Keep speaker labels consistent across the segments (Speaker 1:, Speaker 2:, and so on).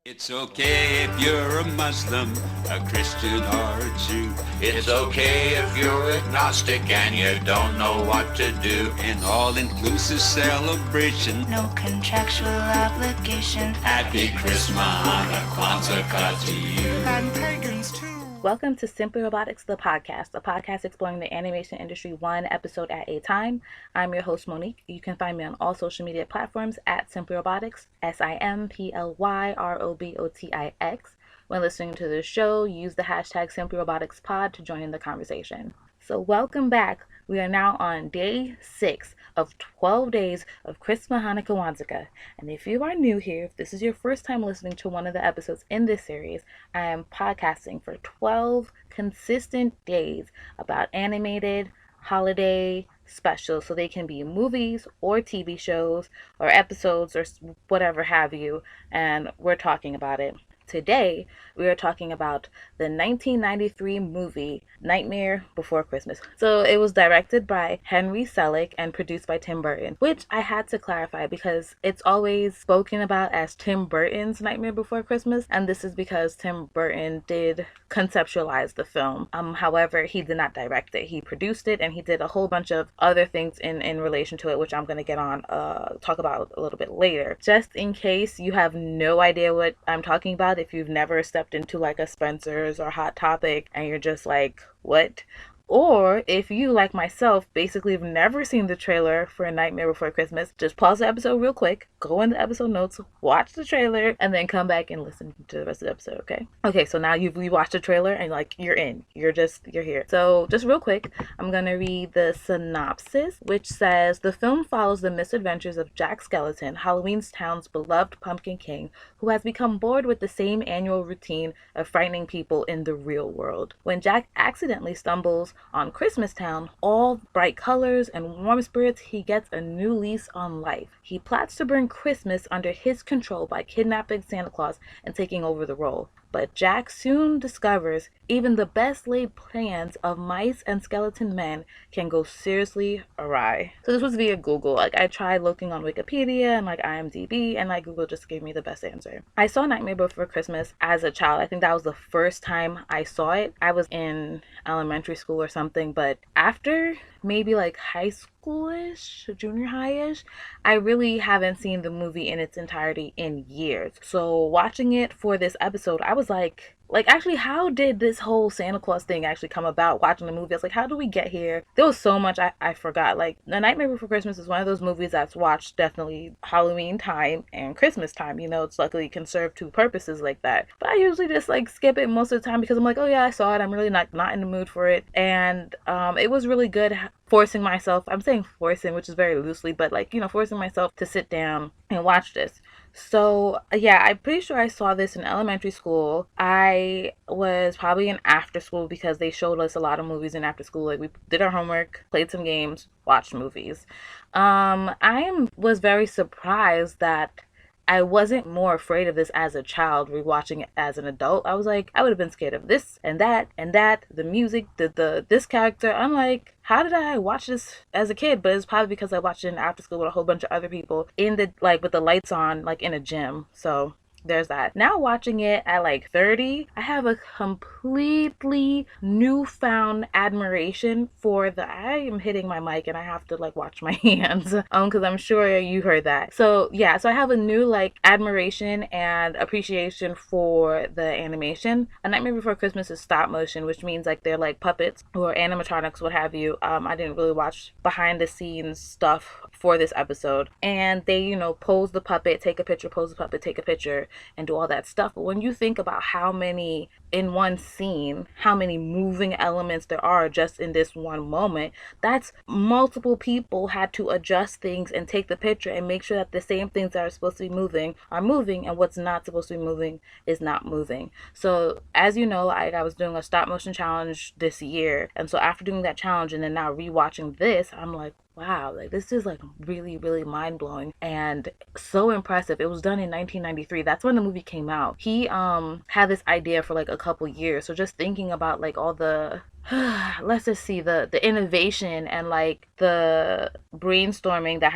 Speaker 1: It's okay if you're a Muslim, a Christian, or a Jew.
Speaker 2: It's okay if you're agnostic and you don't know what to do.
Speaker 1: An all-inclusive celebration.
Speaker 3: No contractual obligation.
Speaker 2: Happy Chrismahanukwanzakah to you.
Speaker 1: And pagans too.
Speaker 4: Welcome to Simply Robotics, the podcast, a podcast exploring the animation industry one episode at a time. I'm your host, Monique. You can find me on all social media platforms at Simply Robotics, SIMPLYROBOTIX. When listening to the show, use the hashtag SimplyRoboticsPod to join in the conversation. So welcome back. We are now on day 6 of 12 days of Chrismahanukwanzakah. And if you are new here, if this is your first time listening to one of the episodes in this series, I am podcasting for 12 consistent days about animated holiday specials. So they can be movies or TV shows or episodes or whatever have you. And we're talking about it. Today, we are talking about the 1993 movie Nightmare Before Christmas. So it was directed by Henry-Hudson and produced by Tim Burton, which I had to clarify because it's always spoken about as Tim Burton's Nightmare Before Christmas, and this is because Tim Burton did conceptualize the film. However, he did not direct it. He produced it, and he did a whole bunch of other things in relation to it, which I'm going to talk about a little bit later. Just in case you have no idea what I'm talking about, if you've never stepped into like a Spencer's or Hot Topic and you're just like, what? Or if you, like myself, basically have never seen the trailer for A Nightmare Before Christmas, just pause the episode real quick, go in the episode notes, watch the trailer, and then come back and listen to the rest of the episode, okay? Okay, so now you've watched the trailer and like you're in. You're here. So just real quick, I'm gonna read the synopsis, which says, the film follows the misadventures of Jack Skellington, Halloweentown's beloved pumpkin king, who has become bored with the same annual routine of frightening people in the real world. When Jack accidentally stumbles on Christmastown, all bright colors and warm spirits, he gets a new lease on life. He plots to bring Christmas under his control by kidnapping Santa Claus and taking over the role. But Jack soon discovers even the best laid plans of mice and skeleton men can go seriously awry. So this was via Google. Like I tried looking on Wikipedia and like IMDb, and like Google just gave me the best answer. I saw Nightmare Before Christmas as a child. I think that was the first time I saw it. I was in elementary school or something, but after maybe like high schoolish, junior high-ish, I really haven't seen the movie in its entirety in years. So watching it for this episode, I was like actually, how did this whole Santa Claus thing actually come about? Watching the movie, I was like, how do we get here? There was so much I forgot. Like, The Nightmare Before Christmas is one of those movies that's watched definitely Halloween time and Christmas time. You know, it's luckily can serve two purposes like that. But I usually just like skip it most of the time because I'm like, oh yeah, I saw it. I'm really not in the mood for it. And it was really good forcing myself. I'm saying forcing, which is very loosely, but like, you know, forcing myself to sit down and watch this. So yeah, I'm pretty sure I saw this in elementary school. I was probably in after school because they showed us a lot of movies in after school. Like we did our homework, played some games, watched movies. Was very surprised that I wasn't more afraid of this as a child rewatching it as an adult. I was like, I would have been scared of this and that, the music, this character. I'm like, how did I watch this as a kid? But it's probably because I watched it in after school with a whole bunch of other people in the with the lights on, like in a gym. So there's that. Now watching it at like 30, I have a completely newfound admiration for I am hitting my mic and I have to like watch my hands because I'm sure you heard that. So yeah, so I have a new like admiration and appreciation for the animation. A Nightmare Before Christmas is stop motion, which means like they're like puppets or animatronics, what have you. I didn't really watch behind the scenes stuff for this episode, and they, you know, pose the puppet, take a picture, pose the puppet, take a picture, and do all that stuff. But when you think about how many in one scene, how many moving elements there are just in this one moment, that's multiple people had to adjust things and take the picture and make sure that the same things that are supposed to be moving are moving and what's not supposed to be moving is not moving. So as you know, I was doing a stop motion challenge this year, and so after doing that challenge and then now rewatching this, I'm like, wow, like this is like really, really mind-blowing and so impressive. It was done in 1993. That's when the movie came out. He had this idea for like a couple years. So just thinking about like all the let's just see the innovation and like the brainstorming that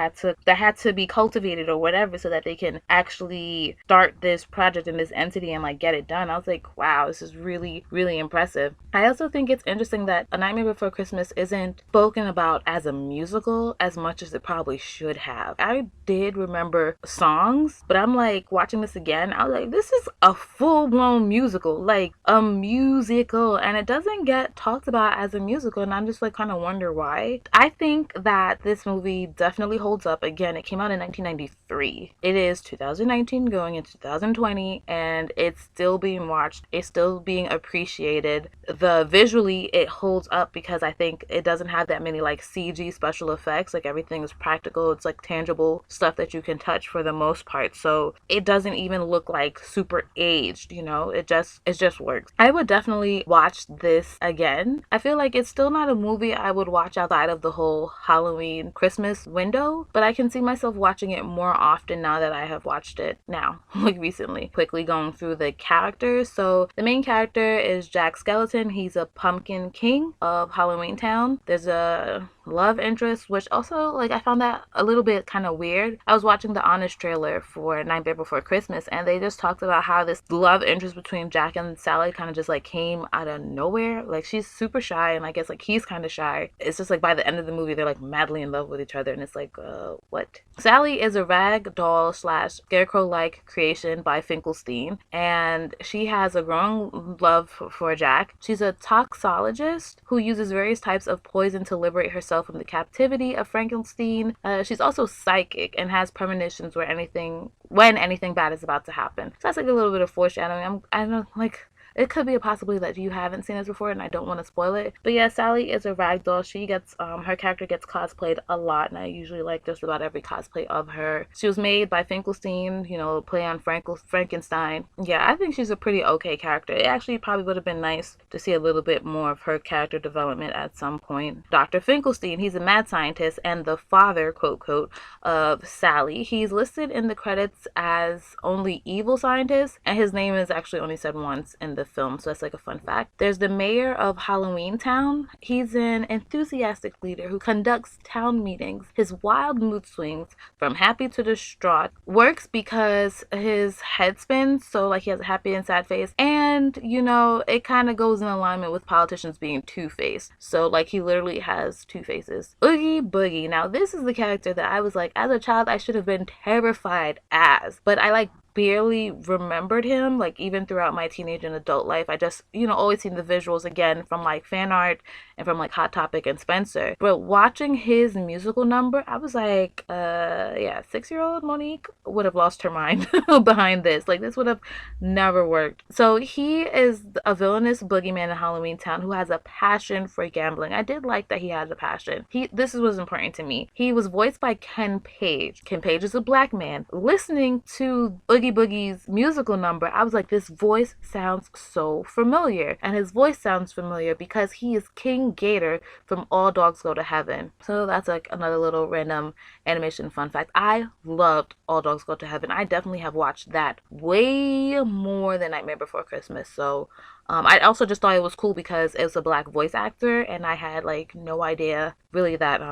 Speaker 4: had to be cultivated or whatever so that they can actually start this project and this entity and like get it done. I was like, wow, this is really, really impressive. I also think it's interesting that A Nightmare Before Christmas isn't spoken about as a musical as much as it probably should have. I did remember songs, but I'm like watching this again, I was like, this is a full-blown musical, like a musical, and it doesn't get talked about as a musical, and I'm just like kind of wonder why. I think that this movie definitely holds up. Again, it came out in 1993. It is 2019 going into 2020, and it's still being watched. It's still being appreciated. Visually, it holds up because I think it doesn't have that many like CG special effects. Like everything is practical. It's like tangible stuff that you can touch for the most part. So it doesn't even look like super aged, you know? It just works. I would definitely watch this again. I feel like it's still not a movie I would watch outside of the whole Halloween Christmas window, but I can see myself watching it more often now that I have watched it now, like recently. Quickly going through the characters. So the main character is Jack Skellington. He's a pumpkin king of Halloweentown. There's a love interest, which also like I found that a little bit kind of weird. I was watching the Honest trailer for Nightmare Before Christmas, and they just talked about how this love interest between Jack and Sally kind of just like came out of nowhere. Like she's super shy, and I guess like he's kind of shy. It's just like by the end of the movie they're like madly in love with each other, and it's like what? Sally is a rag doll slash scarecrow like creation by Finkelstein, and she has a growing love for Jack. She's a toxologist who uses various types of poison to liberate herself from the captivity of Frankenstein. She's also psychic and has premonitions when anything bad is about to happen. So that's like a little bit of foreshadowing. I don't know, like it could be a possibility that you haven't seen this before and I don't want to spoil it. But yeah, Sally is a ragdoll. She gets, her character gets cosplayed a lot, and I usually like just about every cosplay of her. She was made by Finkelstein, you know, play on Frankenstein. Yeah, I think she's a pretty okay character. It actually probably would have been nice to see a little bit more of her character development at some point. Dr. Finkelstein, he's a mad scientist and the father, quote, quote, of Sally. He's listed in the credits as only evil scientist, and his name is actually only said once in the film, so that's like a fun fact. There's the mayor of Halloweentown. He's an enthusiastic leader who conducts town meetings. His wild mood swings from happy to distraught works because his head spins, so like he has a happy and sad face, and you know it kind of goes in alignment with politicians being two-faced, so like he literally has two faces. Oogie Boogie, now this is the character that I was like, as a child I should have been terrified as, but I like barely remembered him, like even throughout my teenage and adult life. I just, you know, always seen the visuals again from like fan art and from like Hot Topic and Spencer. But watching his musical number, I was like, yeah, 6-year-old Monique would have lost her mind behind this. Like this would have never worked. So he is a villainous boogeyman in Halloweentown who has a passion for gambling. I did like that he has a passion. This was important to me. He was voiced by Ken Page. Ken Page is a black man. Listening to Oogie Boogie's musical number, I was like, this voice sounds so familiar. And his voice sounds familiar because he is King Gator from All Dogs Go to Heaven. So that's like another little random animation fun fact. I loved All Dogs Go to Heaven. I definitely have watched that way more than Nightmare Before Christmas. So I also just thought it was cool because it was a black voice actor, and I had like no idea really that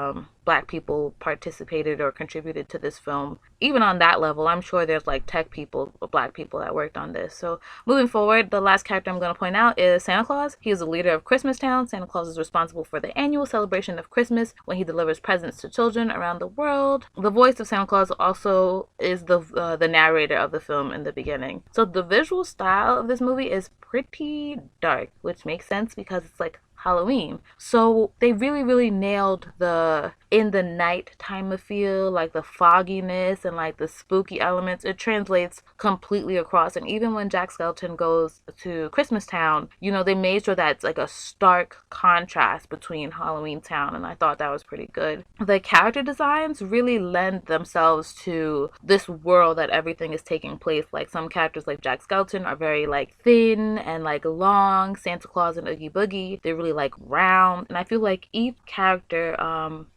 Speaker 4: black people participated or contributed to this film. Even on that level, I'm sure there's like tech people, black people that worked on this. So moving forward, the last character I'm going to point out is Santa Claus. He is the leader of Chrismastown. Santa Claus is responsible for the annual celebration of Christmas when he delivers presents to children around the world. The voice of Santa Claus also is the narrator of the film in the beginning. So the visual style of this movie is pretty dark, which makes sense because it's like Halloween. So they really, really nailed the in the night time of feel, like the fogginess and like the spooky elements. It translates completely across. And even when Jack Skellington goes to Christmastown, you know, they made sure that it's like a stark contrast between Halloweentown, and I thought that was pretty good. The character designs really lend themselves to this world that everything is taking place. Like some characters like Jack Skellington are very like thin and like long. Santa Claus and Oogie Boogie, they're really like round, and I feel like each character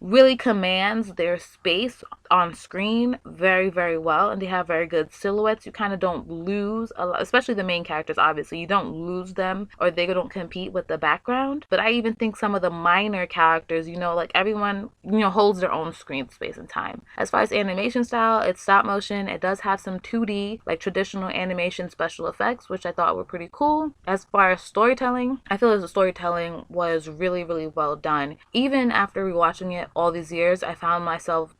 Speaker 4: really commands their space on screen very, very well, and they have very good silhouettes. You kind of don't lose a lot, especially the main characters. Obviously, you don't lose them, or they don't compete with the background. But I even think some of the minor characters, like everyone, holds their own screen space and time. As far as animation style, it's stop motion. It does have some 2D, like traditional animation special effects, which I thought were pretty cool. As far as storytelling, I feel as the storytelling was really, really well done. Even after rewatching it all these years, I found myself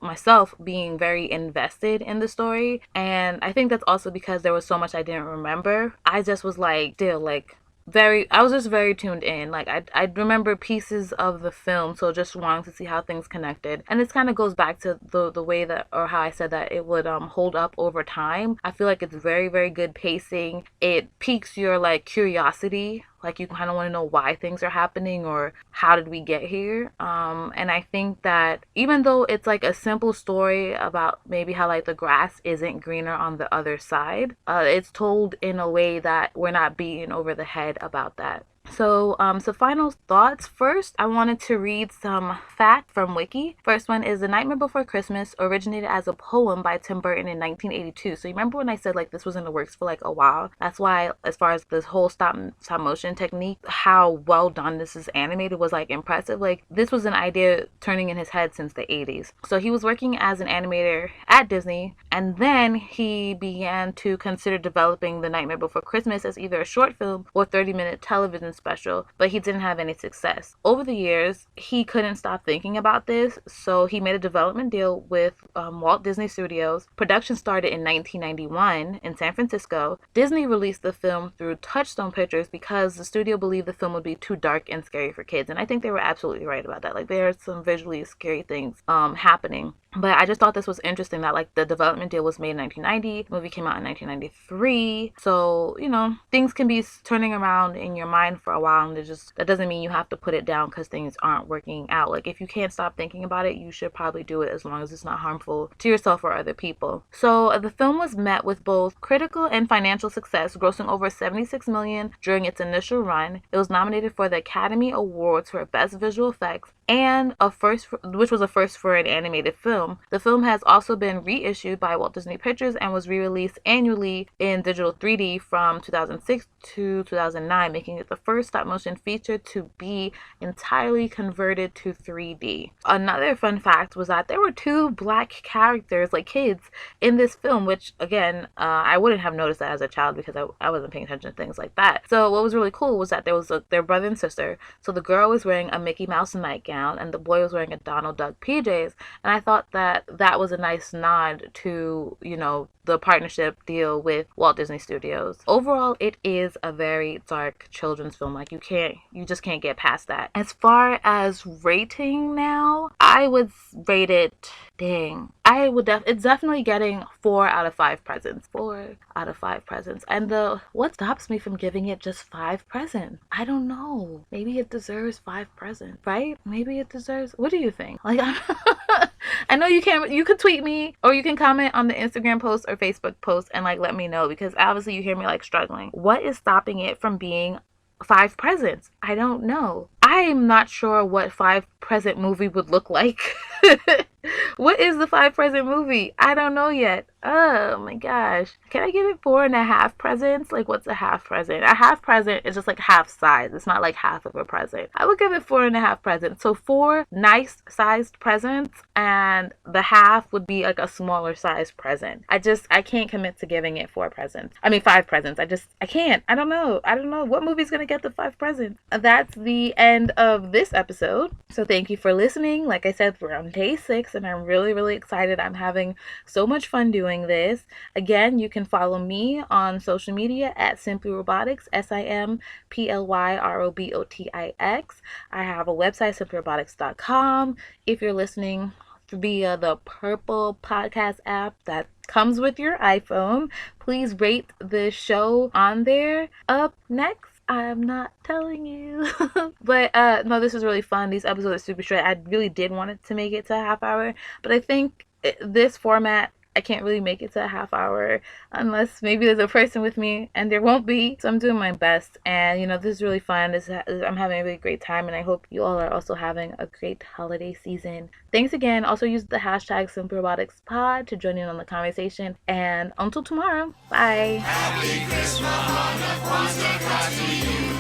Speaker 4: being very invested in the story, and I think that's also because there was so much I didn't remember. I just was like, still like I was just very tuned in. Like I remember pieces of the film, so just wanting to see how things connected. And this kind of goes back to the way that, or how I said that it would hold up over time. I feel like it's very, very good pacing. It piques your like curiosity. Like you kind of want to know why things are happening or how did we get here. And I think that even though it's like a simple story about maybe how like the grass isn't greener on the other side, it's told in a way that we're not beaten over the head about that. So final thoughts. First, I wanted to read some facts from Wiki. First one is The Nightmare Before Christmas originated as a poem by Tim Burton in 1982. So you remember when I said like this was in the works for like a while? That's why, as far as this whole stop motion technique, how well done this is animated was like impressive. Like this was an idea turning in his head since the 80s. So he was working as an animator at Disney, and then he began to consider developing The Nightmare Before Christmas as either a short film or 30-minute television special, but he didn't have any success. Over the years, he couldn't stop thinking about this, so he made a development deal with Walt Disney Studios. Production started in 1991 in San Francisco. Disney released the film through Touchstone Pictures because the studio believed the film would be too dark and scary for kids, and I think they were absolutely right about that. Like there are some visually scary things happening. But I just thought this was interesting that like the development deal was made in 1990, the movie came out in 1993. So, things can be turning around in your mind for a while, and that doesn't mean you have to put it down because things aren't working out. Like if you can't stop thinking about it, you should probably do it as long as it's not harmful to yourself or other people. So the film was met with both critical and financial success, grossing over $76 million during its initial run. It was nominated for the Academy Awards for Best Visual Effects, and which was a first for an animated film. The film has also been reissued by Walt Disney Pictures and was re-released annually in digital 3D from 2006 to 2009, making it the first stop-motion feature to be entirely converted to 3D. Another fun fact was that there were 2 black characters, like kids, in this film, which, again, I wouldn't have noticed that as a child because I wasn't paying attention to things like that. So what was really cool was that there was their brother and sister. So the girl was wearing a Mickey Mouse nightgown, and the boy was wearing a Donald Duck PJs, and I thought that was a nice nod to the partnership deal with Walt Disney Studios. Overall, it is a very dark children's film. Like you just can't get past that. As far as rating now, I would rate it, it's definitely getting 4 out of 5 presents. 4 out of 5 presents. And what stops me from giving it just 5 presents? I don't know. Maybe it deserves 5 presents, right? Maybe it deserves, what do you think? Like, I know you could tweet me, or you can comment on the Instagram post or Facebook post and like let me know, because obviously you hear me like struggling. What is stopping it from being 5 presents? I don't know. I'm not sure what 5 present movie would look like. What is the 5 present movie? I don't know yet. Oh my gosh. Can I give it 4.5 presents? Like, what's a half present? A half present is just like half size. It's not like half of a present. I would give it 4.5 presents. So 4 nice sized presents, and the half would be like a smaller sized present. I can't commit to giving it 5 presents. I can't. I don't know. What movie's gonna get the 5 presents? That's the end of this episode. So thank you for listening. Like I said, we're on day 6, and I'm really, really excited. I'm having so much fun doing this. Again, you can follow me on social media at Simply Robotics, SIMPLYROBOTIX. I have a website, simplyrobotics.com. If you're listening via the purple podcast app that comes with your iPhone, please rate the show on there. Up next, I'm not telling you. But no, this was really fun. These episodes are super short. I really did want it to make it to a half hour, but I think this format, I can't really make it to a half hour unless maybe there's a person with me, and there won't be. So I'm doing my best, and this is really fun. I'm having a really great time, and I hope you all are also having a great holiday season. Thanks again. Also use the hashtag SimpleRoboticsPod to join in on the conversation, and until tomorrow, bye.
Speaker 2: Happy Christmahanukwanzakah to you.